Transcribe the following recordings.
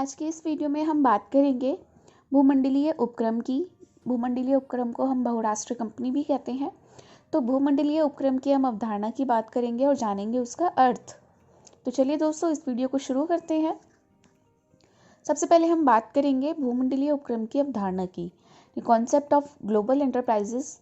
आज के इस वीडियो में हम बात करेंगे भूमंडलीय उपक्रम की। भूमंडलीय उपक्रम को हम बहुराष्ट्रीय कंपनी भी कहते हैं। तो भूमंडलीय उपक्रम की हम अवधारणा की बात करेंगे और जानेंगे उसका अर्थ। तो चलिए दोस्तों, इस वीडियो को शुरू करते हैं। सबसे पहले हम बात करेंगे भूमंडलीय उपक्रम की अवधारणा की, कॉन्सेप्ट ऑफ ग्लोबल एंटरप्राइजेस।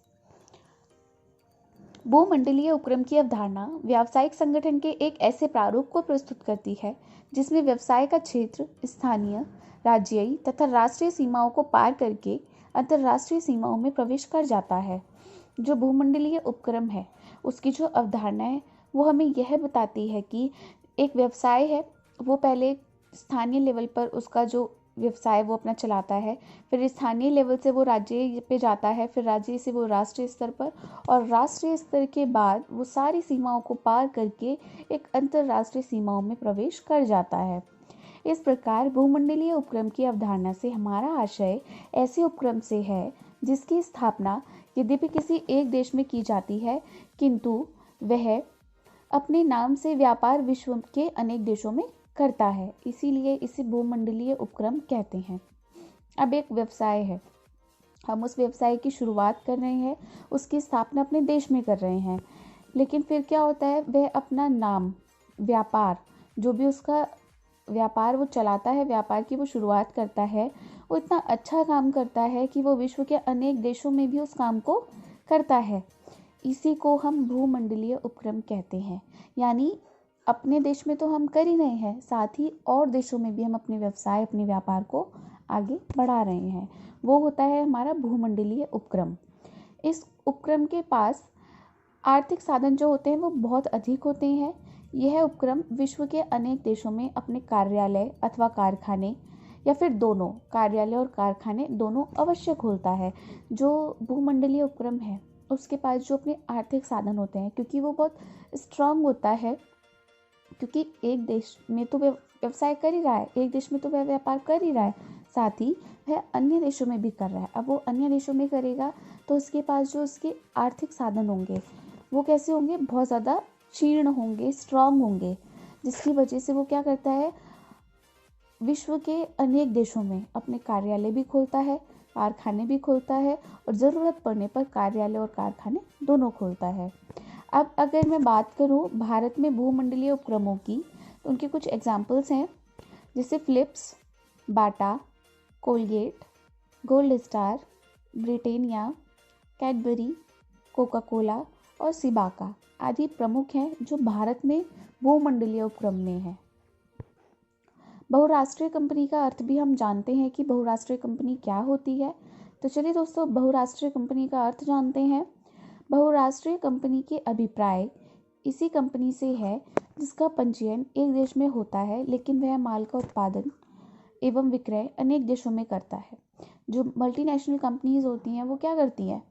भूमंडलीय उपक्रम की अवधारणा व्यावसायिक संगठन के एक ऐसे प्रारूप को प्रस्तुत करती है जिसमें व्यवसाय का क्षेत्र स्थानीय, राज्यीय तथा राष्ट्रीय सीमाओं को पार करके अंतर्राष्ट्रीय सीमाओं में प्रवेश कर जाता है। जो भूमंडलीय उपक्रम है उसकी जो अवधारणा है वो हमें यह बताती है कि एक व्यवसाय है वो पहले स्थानीय लेवल पर उसका जो व्यवसाय वो अपना चलाता है, फिर स्थानीय लेवल से वो राज्य पे जाता है, फिर राज्य से वो राष्ट्रीय स्तर पर, और राष्ट्रीय स्तर के बाद वो सारी सीमाओं को पार करके एक अंतर्राष्ट्रीय सीमाओं में प्रवेश कर जाता है। इस प्रकार भूमंडलीय उपक्रम की अवधारणा से हमारा आशय ऐसे उपक्रम से है जिसकी स्थापना यद्यपि किसी एक देश में की जाती है किंतु वह अपने नाम से व्यापार विश्व के अनेक देशों में करता है, इसीलिए इसे भूमंडलीय उपक्रम कहते हैं। अब एक व्यवसाय है, हम उस व्यवसाय की शुरुआत कर रहे हैं, उसकी स्थापना अपने देश में कर रहे हैं, लेकिन फिर क्या होता है, वह अपना नाम, व्यापार, जो भी उसका व्यापार वो चलाता है, व्यापार की वो शुरुआत करता है, वो इतना अच्छा काम करता है कि वो विश्व के अनेक देशों में भी उस काम को करता है। इसी को हम भूमंडलीय उपक्रम कहते हैं। यानी अपने देश में तो हम कर ही रहे हैं, साथ ही और देशों में भी हम अपने व्यवसाय, अपने व्यापार को आगे बढ़ा रहे हैं। वो होता है हमारा भूमंडलीय उपक्रम। इस उपक्रम के पास आर्थिक साधन जो होते हैं वो बहुत अधिक होते हैं। यह उपक्रम विश्व के अनेक देशों में अपने कार्यालय अथवा कारखाने या फिर दोनों, कार्यालय और कारखाने दोनों अवश्य खोलता है। जो भूमंडलीय उपक्रम है उसके पास जो अपने आर्थिक साधन होते हैं, क्योंकि वो बहुत स्ट्रांग होता है, क्योंकि एक देश में तो वह व्यवसाय कर ही रहा है, एक देश में तो वह व्यापार कर ही रहा है, साथ ही वह अन्य देशों में भी कर रहा है। अब वो अन्य देशों में करेगा तो उसके पास जो उसके आर्थिक साधन होंगे वो कैसे होंगे, बहुत ज़्यादा क्षीण होंगे, स्ट्रांग होंगे, जिसकी वजह से वो क्या करता है, विश्व के अनेक देशों में अपने कार्यालय भी खोलता है, कारखाने भी खोलता है, और ज़रूरत पड़ने पर कार्यालय और कारखाने दोनों खोलता है। अब अगर मैं बात करूं भारत में भूमंडलीय उपक्रमों की, तो उनके कुछ एग्जाम्पल्स हैं, जैसे Philips, Bata, Colgate, Gold Star, Britannia, Cadbury, Coca Cola और सिबाका आदि प्रमुख हैं जो भारत में भूमंडलीय उपक्रम में हैं। बहुराष्ट्रीय कंपनी का अर्थ भी हम जानते हैं कि बहुराष्ट्रीय कंपनी क्या होती है। तो चलिए दोस्तों, बहुराष्ट्रीय कंपनी का अर्थ जानते हैं। बहुराष्ट्रीय कंपनी के अभिप्राय इसी कंपनी से है जिसका पंजीयन एक देश में होता है लेकिन वह माल का उत्पादन एवं विक्रय अनेक देशों में करता है। जो मल्टीनेशनल कंपनीज होती हैं वो क्या करती हैं,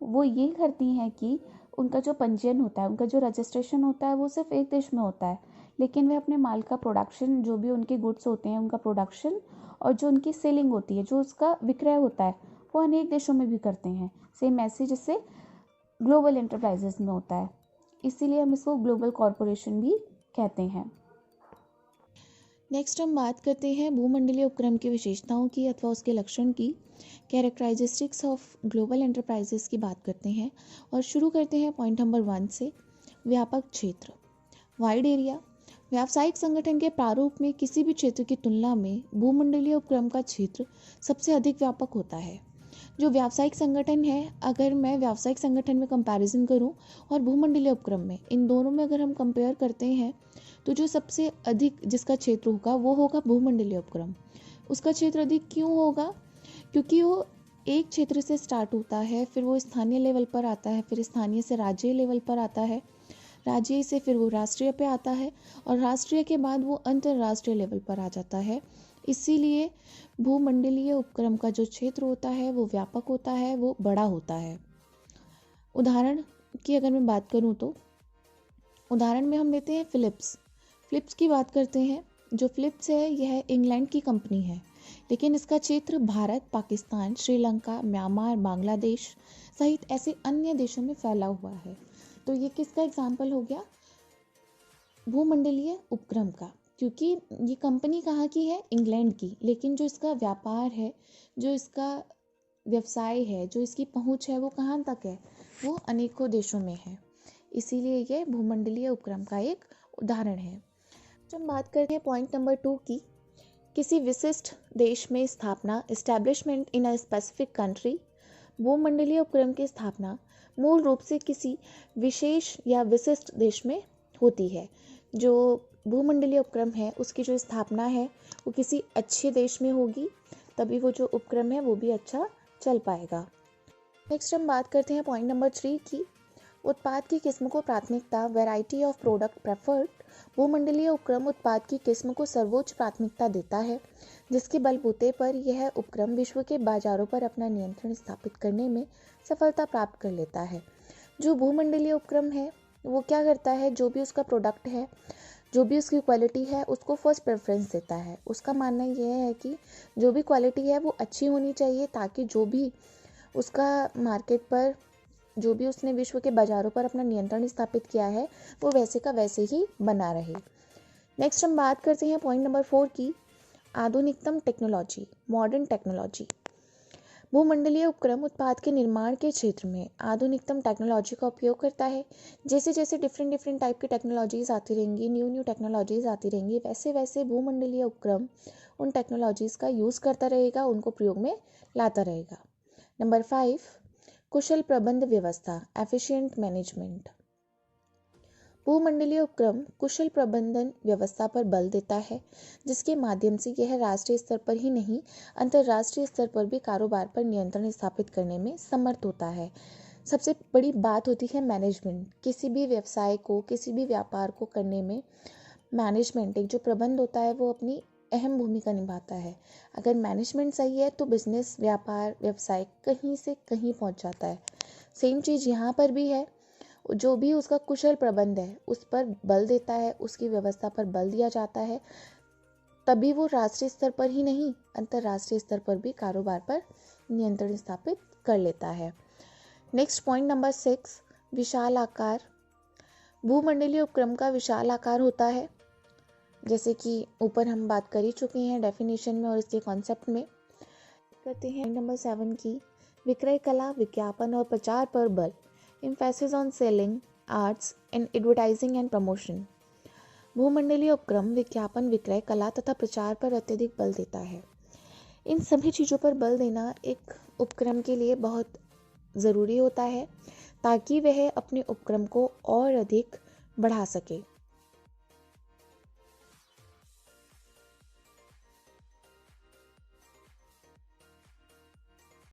वो ये करती हैं कि उनका जो पंजीयन होता है, उनका जो रजिस्ट्रेशन होता है वो सिर्फ एक देश में होता है, लेकिन वह अपने माल का प्रोडक्शन, जो भी उनके गुड्स होते हैं उनका प्रोडक्शन और जो उनकी सेलिंग होती है, जो उसका विक्रय होता है, वो अनेक देशों में भी करते हैं। सेम ऐसे जैसे ग्लोबल एंटरप्राइजेस में होता है, इसीलिए हम इसको ग्लोबल कॉरपोरेशन भी कहते हैं। नेक्स्ट हम बात करते हैं भूमंडलीय उपक्रम की विशेषताओं की अथवा उसके लक्षण की। कैरेक्टरिस्टिक्स ऑफ ग्लोबल एंटरप्राइजेस की बात करते हैं और शुरू करते हैं पॉइंट नंबर 1 से। व्यापक क्षेत्र, वाइड एरिया। व्यावसायिक संगठन के प्रारूप में किसी भी क्षेत्र की तुलना में भूमंडलीय उपक्रम का क्षेत्र सबसे अधिक व्यापक होता है। जो व्यावसायिक संगठन है, अगर मैं व्यावसायिक संगठन में कंपैरिजन करूं और भूमंडलीय उपक्रम में, इन दोनों में अगर हम कंपेयर करते हैं तो जो सबसे अधिक जिसका क्षेत्र होगा वो होगा भूमंडलीय उपक्रम। उसका क्षेत्र अधिक क्यों होगा, क्योंकि वो एक क्षेत्र से स्टार्ट होता है, फिर वो स्थानीय लेवल पर आता है, फिर स्थानीय से राज्य लेवल पर आता है, राज्य से फिर वो राष्ट्रीय पे आता है, और राष्ट्रीय के बाद वो अंतर्राष्ट्रीय लेवल पर आ जाता है। इसीलिए भूमंडलीय उपक्रम का जो क्षेत्र होता है वो व्यापक होता है, वो बड़ा होता है। उदाहरण की अगर मैं बात करूं तो उदाहरण में हम लेते हैं फिलिप्स। फिलिप्स की बात करते हैं। जो फिलिप्स है यह इंग्लैंड की कंपनी है, लेकिन इसका क्षेत्र भारत, पाकिस्तान, श्रीलंका, म्यांमार, बांग्लादेश सहित ऐसे अन्य देशों में फैला हुआ है। तो ये किसका एग्जाम्पल हो गया, भूमंडलीय उपक्रम का, क्योंकि ये कंपनी कहाँ की है, इंग्लैंड की, लेकिन जो इसका व्यापार है, जो इसका व्यवसाय है, जो इसकी पहुंच है, वो कहाँ तक है, वो अनेकों देशों में है। इसीलिए ये भूमंडलीय उपक्रम का एक उदाहरण है। जब हम बात करते हैं पॉइंट नंबर 2 की, किसी विशिष्ट देश में स्थापना, establishment in a specific country. भूमंडलीय उपक्रम की स्थापना मूल रूप से किसी विशेष या विशिष्ट देश में होती है। जो भूमंडलीय उपक्रम है उसकी जो स्थापना है वो किसी अच्छे देश में होगी, तभी वो जो उपक्रम है वो भी अच्छा चल पाएगा। नेक्स्ट हम बात करते हैं पॉइंट नंबर 3 की, उत्पाद की किस्म को प्राथमिकता, वैरायटी ऑफ प्रोडक्ट प्रेफर्ड। भूमंडलीय उपक्रम उत्पाद की किस्म को सर्वोच्च प्राथमिकता देता है, जिसके बलबूते पर यह उपक्रम विश्व के बाजारों पर अपना नियंत्रण स्थापित करने में सफलता प्राप्त कर लेता है। जो भूमंडलीय उपक्रम है वो क्या करता है, जो भी उसका प्रोडक्ट है, जो भी उसकी क्वालिटी है, उसको फर्स्ट प्रेफरेंस देता है। उसका मानना यह है कि जो भी क्वालिटी है वो अच्छी होनी चाहिए, ताकि जो भी उसका मार्केट पर, जो भी उसने विश्व के बाजारों पर अपना नियंत्रण स्थापित किया है, वो वैसे का वैसे ही बना रहे। नेक्स्ट हम बात करते हैं पॉइंट नंबर 4 की, आधुनिकतम टेक्नोलॉजी, मॉडर्न टेक्नोलॉजी। भूमंडलीय उपक्रम उत्पाद के निर्माण के क्षेत्र में आधुनिकतम टेक्नोलॉजी का उपयोग करता है। जैसे जैसे डिफरेंट टाइप की टेक्नोलॉजीज आती रहेंगी, न्यू टेक्नोलॉजीज आती रहेंगी, वैसे वैसे भूमंडलीय उपक्रम उन टेक्नोलॉजीज का यूज़ करता रहेगा, उनको प्रयोग में लाता रहेगा। नंबर 5, कुशल प्रबंध व्यवस्था, एफिशिएंट मैनेजमेंट। भूमंडलीय उपक्रम कुशल प्रबंधन व्यवस्था पर बल देता है, जिसके माध्यम से यह राष्ट्रीय स्तर पर ही नहीं, अंतर्राष्ट्रीय स्तर पर भी कारोबार पर नियंत्रण स्थापित करने में समर्थ होता है। सबसे बड़ी बात होती है मैनेजमेंट। किसी भी व्यवसाय को, किसी भी व्यापार को करने में मैनेजमेंट, एक जो प्रबंध होता है, वो अपनी अहम भूमिका निभाता है। अगर मैनेजमेंट सही है तो बिजनेस, व्यापार, व्यवसाय कहीं से कहीं पहुंच जाता है। सेम चीज़ यहाँ पर भी है। जो भी उसका कुशल प्रबंध है उस पर बल देता है, उसकी व्यवस्था पर बल दिया जाता है, तभी वो राष्ट्रीय स्तर पर ही नहीं, अंतर्राष्ट्रीय स्तर पर भी कारोबार पर नियंत्रण स्थापित कर लेता है। नेक्स्ट पॉइंट नंबर 6, विशाल आकार। भूमंडलीय उपक्रम का विशाल आकार होता है, जैसे कि ऊपर हम बात कर ही चुके हैं डेफिनेशन में और इसके कॉन्सेप्ट में। करते हैं नंबर 7 की, विक्रय कला, विज्ञापन और प्रचार पर बल, emphasis on selling, arts and advertising and promotion। भूमंडलीय उपक्रम विज्ञापन, विक्रय कला तथा प्रचार पर अत्यधिक बल देता है। इन सभी चीज़ों पर बल देना एक उपक्रम के लिए बहुत ज़रूरी होता है, ताकि वह अपने उपक्रम को और अधिक बढ़ा सके।